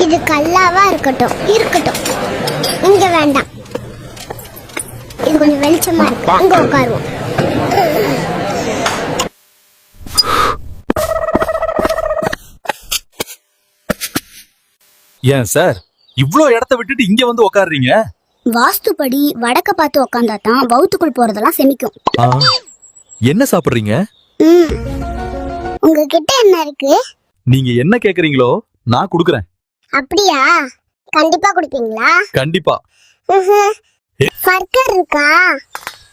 இது கல்லாவா இருக்கட்டும் இருக்கட்டும், இங்க வேண்டாம். இது கொஞ்சம் வெளிச்சமா இருக்கு, இங்க உட்காருவோம். ஏன் சார் இவ்ளோ இடத்த விட்டுட்டு இங்க வந்து உட்காருறீங்க? வாஸ்துபடி வடக்க பார்த்து உட்காந்தா தான் வவுத்துக்குள் போறதெல்லாம் செமிக்கும். என்ன சாப்பிடுறீங்க? உங்ககிட்ட என்ன இருக்கு? நீங்க என்ன கேக்குறீங்களோ நான் குடுக்கறேன். அப்படியா? கண்டிப்பா குடுப்பீங்களா? கண்டிப்பா. பர்கர் இருக்கா?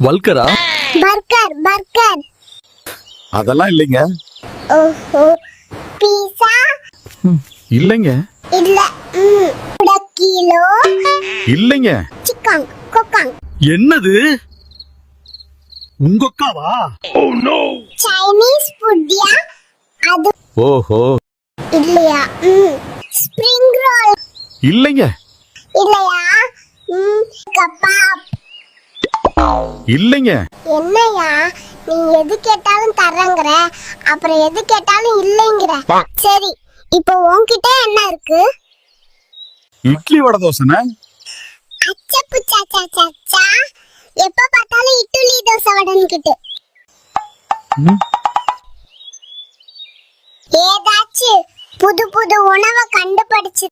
வல்கரா? Burger burger. அதெல்லாம் இல்லைங்க. ஓஹோ, பீஸா? இல்லைங்க. இல்ல. கிலோ? இல்லைங்க. சிக்கன் கொக்காங். என்னது? உங்க அக்காவா? Oh no. சைனீஸ் ஃபுட்யா அது? ஓஹோ. இல்லையா? Spring roll? இல்லைங்க. இல்லையா? கபாப்? இல்லைங்க. என்னையா நீ எது கேட்டாலும் தரங்கற, அப்புறம் எது கேட்டாலும் இல்லைங்கற. சரி, இப்போ உன்கிட்ட என்ன இருக்கு? இட்லி வடை தோசைனா? அச்சப்பு சாச்சா சாச்சா, எப்ப பார்த்தாலும் இட்லி தோசை வடைன்னுக்கிட்டு. ஏதாச்சும் புது புது உணவை கண்டுபிடிச்சு